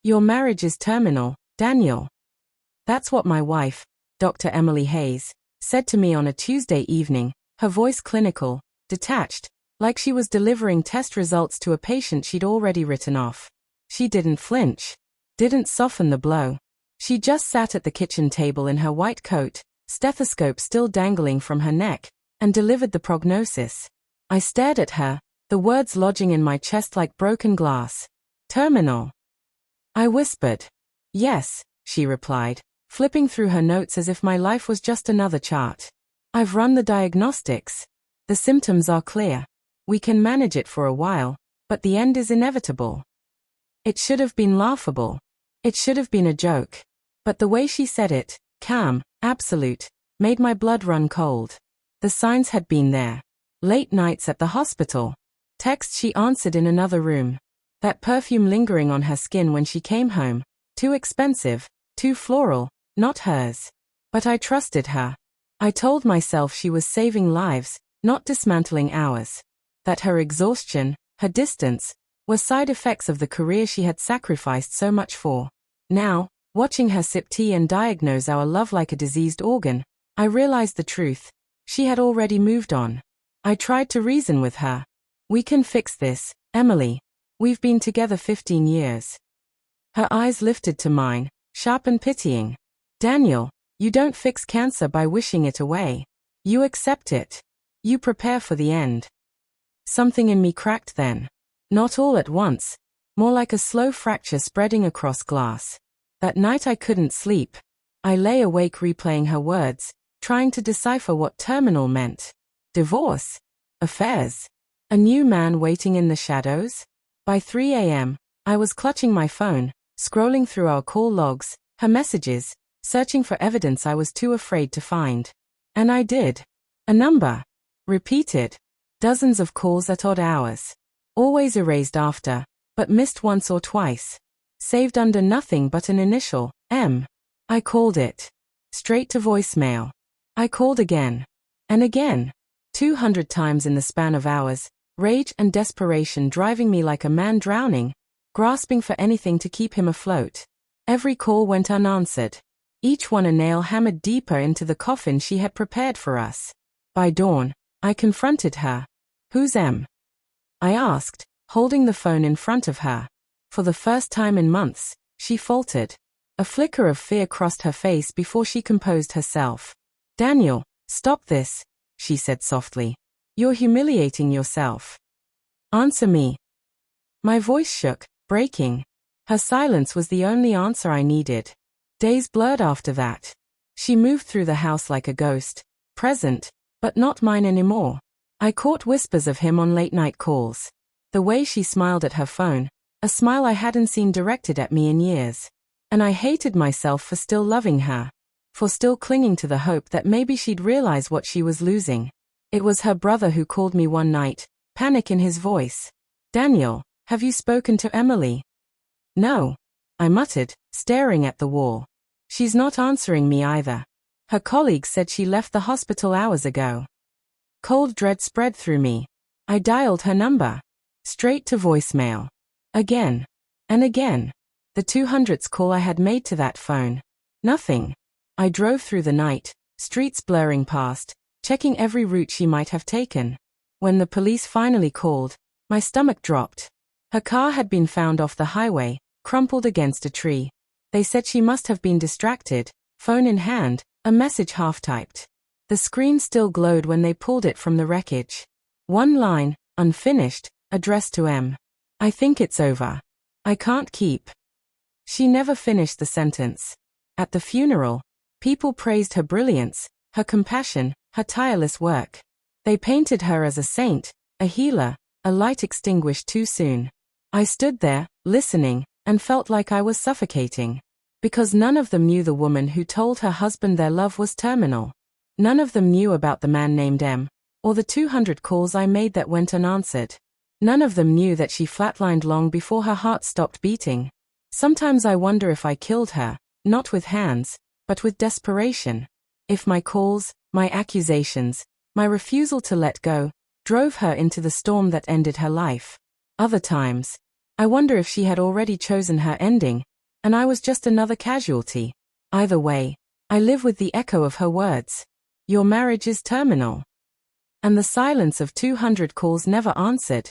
Your marriage is terminal, Daniel. That's what my wife, Dr. Emily Hayes, said to me on a Tuesday evening, her voice clinical, detached, like she was delivering test results to a patient she'd already written off. She didn't flinch, didn't soften the blow. She just sat at the kitchen table in her white coat, stethoscope still dangling from her neck, and delivered the prognosis. I stared at her, the words lodging in my chest like broken glass. Terminal. I whispered. Yes, she replied, flipping through her notes as if my life was just another chart. I've run the diagnostics. The symptoms are clear. We can manage it for a while, but the end is inevitable. It should have been laughable. It should have been a joke. But the way she said it, calm, absolute, made my blood run cold. The signs had been there. Late nights at the hospital. Texts she answered in another room. That perfume lingering on her skin when she came home. Too expensive, too floral, not hers. But I trusted her. I told myself she was saving lives, not dismantling ours. That her exhaustion, her distance, were side effects of the career she had sacrificed so much for. Now, watching her sip tea and diagnose our love like a diseased organ, I realized the truth. She had already moved on. I tried to reason with her. We can fix this, Emily. We've been together 15 years. Her eyes lifted to mine, sharp and pitying. Daniel, you don't fix cancer by wishing it away. You accept it. You prepare for the end. Something in me cracked then. Not all at once, more like a slow fracture spreading across glass. That night I couldn't sleep. I lay awake replaying her words, trying to decipher what terminal meant. Divorce? Affairs? A new man waiting in the shadows? By 3 a.m., I was clutching my phone, scrolling through our call logs, her messages, searching for evidence I was too afraid to find. And I did. A number. Repeated. Dozens of calls at odd hours. Always erased after, but missed once or twice. Saved under nothing but an initial, M. I called it. Straight to voicemail. I called again. And again. 200 times in the span of hours, rage and desperation driving me like a man drowning, grasping for anything to keep him afloat. Every call went unanswered. Each one a nail hammered deeper into the coffin she had prepared for us. By dawn, I confronted her. Who's M? I asked, holding the phone in front of her. For the first time in months, she faltered. A flicker of fear crossed her face before she composed herself. Daniel, stop this, she said softly. You're humiliating yourself. Answer me. My voice shook, breaking. Her silence was the only answer I needed. Days blurred after that. She moved through the house like a ghost, present, but not mine anymore. I caught whispers of him on late-night calls. The way she smiled at her phone, a smile I hadn't seen directed at me in years. And I hated myself for still loving her. For still clinging to the hope that maybe she'd realize what she was losing. It was her brother who called me one night, panic in his voice. Daniel, have you spoken to Emily? No, I muttered, staring at the wall. She's not answering me either. Her colleague said she left the hospital hours ago. Cold dread spread through me. I dialed her number. Straight to voicemail. Again. And again. The 200th call I had made to that phone. Nothing. I drove through the night, streets blurring past, checking every route she might have taken. When the police finally called, my stomach dropped. Her car had been found off the highway, crumpled against a tree. They said she must have been distracted, phone in hand, a message half-typed. The screen still glowed when they pulled it from the wreckage. One line, unfinished, addressed to M. I think it's over. I can't keep. She never finished the sentence. At the funeral, people praised her brilliance, her compassion, her tireless work. They painted her as a saint, a healer, a light extinguished too soon. I stood there, listening, and felt like I was suffocating. Because none of them knew the woman who told her husband their love was terminal. None of them knew about the man named M, or the 200 calls I made that went unanswered. None of them knew that she flatlined long before her heart stopped beating. Sometimes I wonder if I killed her, not with hands, but with desperation. If my calls, my accusations, my refusal to let go, drove her into the storm that ended her life. Other times, I wonder if she had already chosen her ending, And I was just another casualty. Either way, I live with the echo of her words. Your marriage is terminal. And the silence of 200 calls never answered.